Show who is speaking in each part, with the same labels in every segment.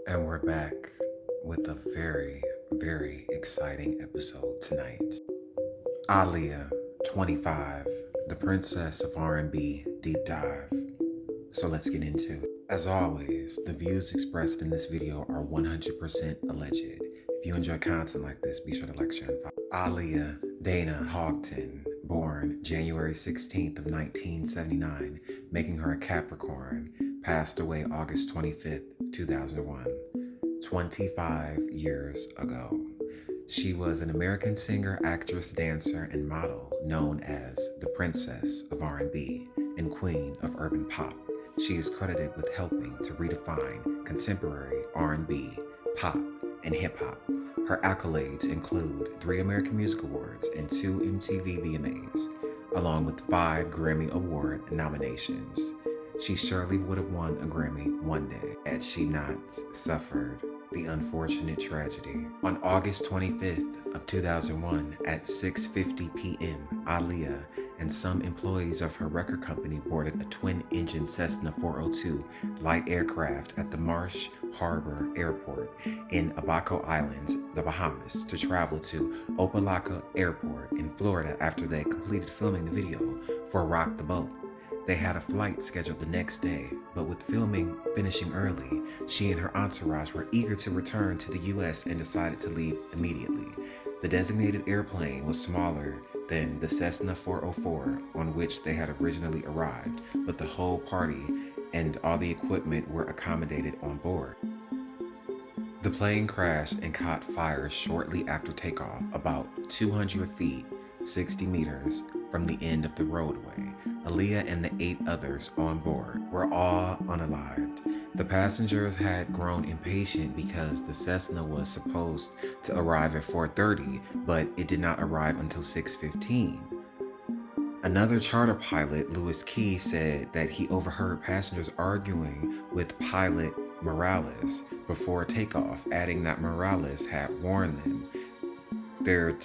Speaker 1: And we're back with a very, very exciting episode tonight. Aaliyah, 25, the Princess of R&B deep dive. So let's get into it. As always, the views expressed in this video are 100% alleged. If you enjoy content like this, be sure to like, share, and follow. Aaliyah Dana Houghton, born January 16th of 1979, making her a Capricorn, passed away August 25th, 2001, 25 years ago. She was an American singer, actress, dancer, and model known as the Princess of R&B and Queen of Urban Pop. She is credited with helping to redefine contemporary R&B, pop, and hip-hop. Her accolades include 3 American Music Awards and 2 MTV VMAs, along with 5 Grammy Award nominations. She surely would have won a Grammy one day had she not suffered the unfortunate tragedy. On August 25th of 2001 at 6:50 p.m., Aaliyah and some employees of her record company boarded a twin-engine Cessna 402 light aircraft at the Marsh Harbor Airport in Abaco Islands, the Bahamas, to travel to Opelika Airport in Florida after they completed filming the video for Rock the Boat. They had a flight scheduled the next day, but with filming finishing early, she and her entourage were eager to return to the U.S. and decided to leave immediately. The designated airplane was smaller than the Cessna 404 on which they had originally arrived, but the whole party and all the equipment were accommodated on board. The plane crashed and caught fire shortly after takeoff, about 200 feet, 60 meters from the end of the roadway. Aaliyah and the 8 others on board were all unalived. The passengers had grown impatient because the Cessna was supposed to arrive at 4:30, but it did not arrive until 6:15. Another charter pilot, Louis Key, said that he overheard passengers arguing with pilot Morales before takeoff, adding that Morales had warned them there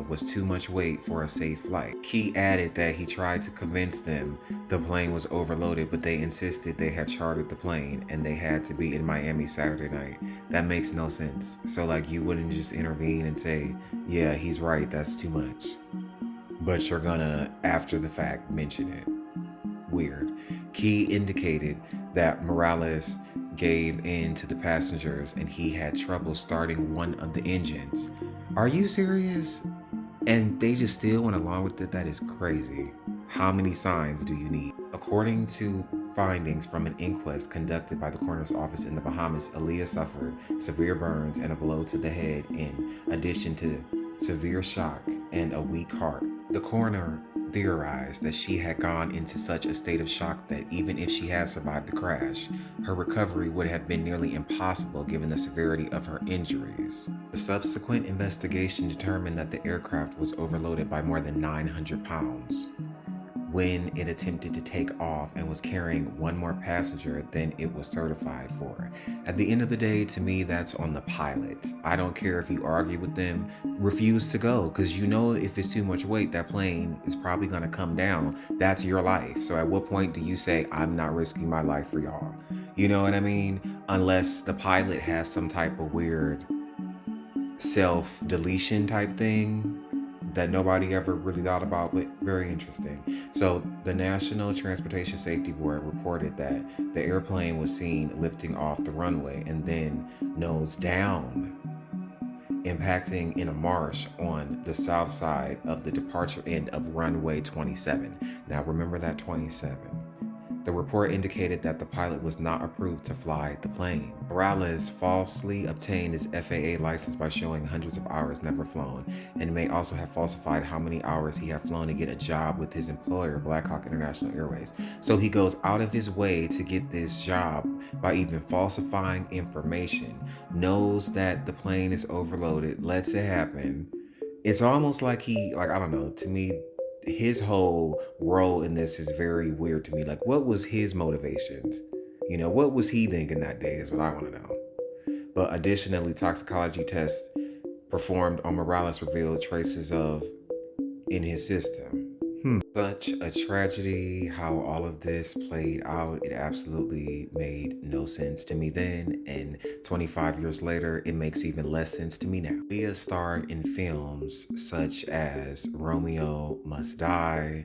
Speaker 1: was too much weight for a safe flight. Key added that he tried to convince them the plane was overloaded, but they insisted they had chartered the plane and they had to be in Miami Saturday night. That makes no sense. So like you wouldn't just intervene and say, yeah, he's right, that's too much. But you're gonna, after the fact, mention it. Weird. Key indicated that Morales gave in to the passengers and he had trouble starting one of the engines. Are you serious? And they just still went along with it? That is crazy. How many signs do you need? According to findings from an inquest conducted by the coroner's office in the Bahamas, Aaliyah suffered severe burns and a blow to the head in addition to severe shock and a weak heart. The coroner theorized that she had gone into such a state of shock that even if she had survived the crash, her recovery would have been nearly impossible given the severity of her injuries. The subsequent investigation determined that the aircraft was overloaded by more than 900 pounds when it attempted to take off and was carrying one more passenger than it was certified for. At the end of the day, to me, that's on the pilot. I don't care if you argue with them, refuse to go, because you know if it's too much weight, that plane is probably gonna come down. That's your life. So at what point do you say, I'm not risking my life for y'all? You know what I mean? Unless the pilot has some type of weird self-deletion type thing that nobody ever really thought about, but very interesting. So the National Transportation Safety Board reported that the airplane was seen lifting off the runway and then nose down, impacting in a marsh on the south side of the departure end of runway 27. Now remember that 27. The report indicated that the pilot was not approved to fly the plane. Morales falsely obtained his FAA license by showing hundreds of hours never flown, and may also have falsified how many hours he had flown to get a job with his employer, Blackhawk International Airways. So he goes out of his way to get this job by even falsifying information, knows that the plane is overloaded, lets it happen. It's almost like I don't know, to me, his whole role in this is very weird to me. Like, what was his motivations? You know, what was he thinking that day is what I want to know. But additionally, toxicology tests performed on Morales revealed traces of in his system. Such a tragedy how all of this played out. It absolutely made no sense to me then, and 25 years later, it makes even less sense to me now. Leah starred in films such as Romeo Must Die.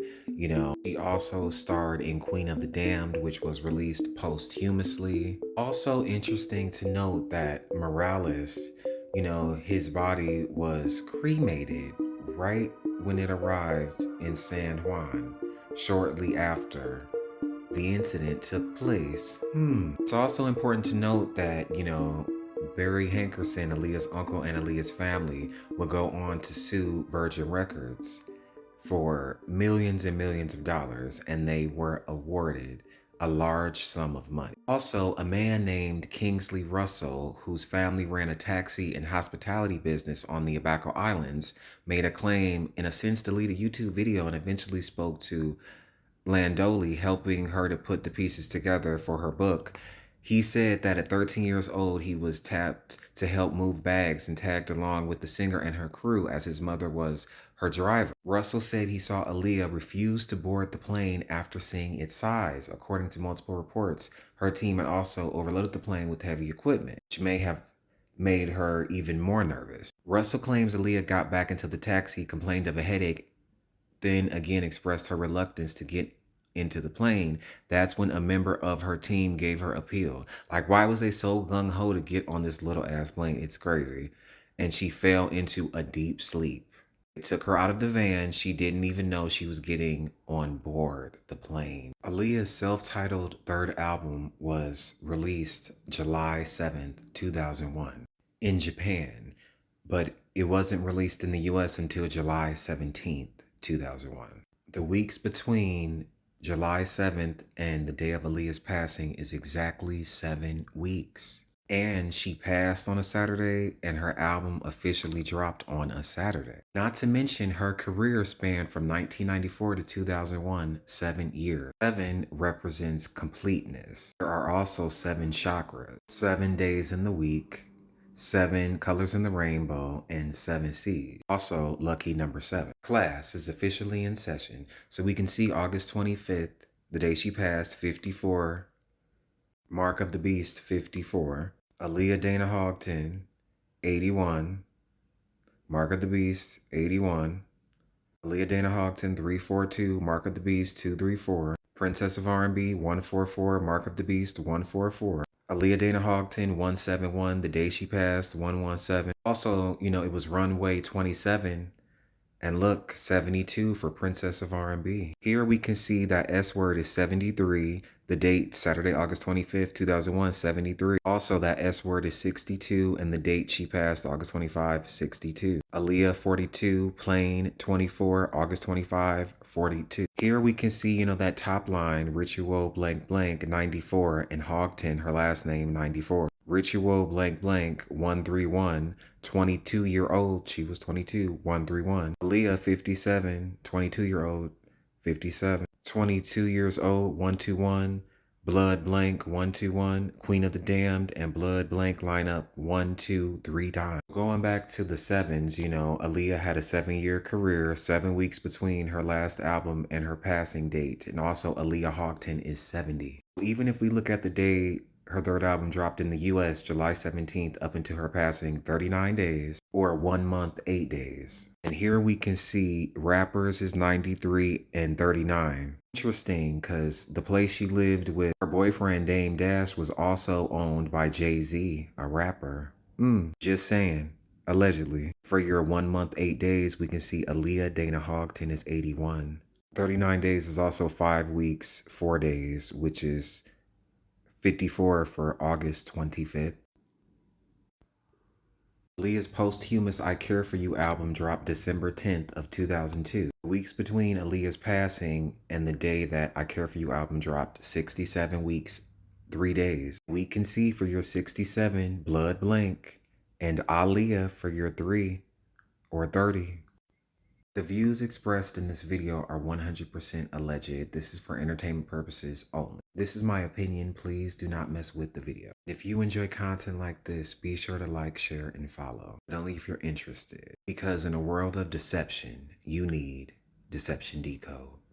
Speaker 1: She also starred in Queen of the Damned, which was released posthumously. Also interesting to note that Morales, his body was cremated right when it arrived in San Juan, shortly after the incident took place. It's also important to note that, Barry Hankerson, Aaliyah's uncle, and Aaliyah's family would go on to sue Virgin Records for millions and millions of dollars, and they were awarded a large sum of money. Also, a man named Kingsley Russell, whose family ran a taxi and hospitality business on the Abaco Islands, made a claim, in a sense deleted YouTube video, and eventually spoke to Landoli, helping her to put the pieces together for her book. He said that at 13 years old, he was tapped to help move bags and tagged along with the singer and her crew as his mother was her driver. Russell said he saw Aaliyah refuse to board the plane after seeing its size. According to multiple reports, her team had also overloaded the plane with heavy equipment, which may have made her even more nervous. Russell claims Aaliyah got back into the taxi, complained of a headache, then again expressed her reluctance to get into the plane. That's when a member of her team gave her appeal. Like, why was they so gung-ho to get on this little ass plane? It's crazy. And she fell into a deep sleep. It took her out of the van. She didn't even know she was getting on board the plane. Aaliyah's self-titled third album was released July 7th, 2001 in Japan, but it wasn't released in the US until July 17th, 2001. The weeks between July 7th and the day of Aaliyah's passing is exactly 7 weeks. And she passed on a Saturday, and her album officially dropped on a Saturday. Not to mention, her career spanned from 1994 to 2001, 7 years. 7 represents completeness. There are also 7 chakras, 7 days in the week, 7 colors in the rainbow, and 7 seeds. Also, lucky number 7. Class is officially in session, so we can see August 25th, the day she passed, 54. Mark of the Beast, 54. Aaliyah Dana Hogton, 81. Mark of the Beast, 81. Aaliyah Dana Hogton, 342. Mark of the Beast, 234. Princess of R&B, 144. Mark of the Beast, 144. Aaliyah Dana Hogton, 171. The day she passed, 117. Also, it was runway 27. And look, 72 for Princess of R&B. Here we can see that S word is 73. The date, Saturday, August 25th, 2001, 73. Also, that S word is 62, and the date she passed, August 25, 62. Aaliyah, 42. Plain, 24. August 25, 42. Here we can see, that top line, Ritual blank blank, 94, and Hogton, her last name, 94. Ritual blank blank 131, 22-year-old, she was 22, 131. Aaliyah 57, 22-year-old, 57. 22 years old, 121. Blood blank 121. Queen of the Damned and Blood blank line up 1, 2, 3 times. Going back to the sevens, Aaliyah had a 7-year career, 7 weeks between her last album and her passing date. And also Aaliyah Hogton is 70. Even if we look at the day her third album dropped in the US, July 17th, up until her passing, 39 days, or 1 month, 8 days. And here we can see Rappers is 93 and 39. Interesting, because the place she lived with her boyfriend Dame Dash was also owned by Jay-Z, a rapper. Just saying. Allegedly. For your 1 month, 8 days, we can see Aaliyah Dana Hogton is 81. 39 days is also 5 weeks, 4 days, which is 54 for August 25th. Aaliyah's posthumous I Care For You album dropped December 10th of 2002. Weeks between Aaliyah's passing and the day that I Care For You album dropped, 67 weeks, 3 days. We can see for your 67, Blood Blank, and Aaliyah for your 3 or 30. The views expressed in this video are 100% alleged. This is for entertainment purposes only. This is my opinion. Please do not mess with the video. If you enjoy content like this, be sure to like, share, and follow. But only if you're interested. Because in a world of deception, you need Deception Decode.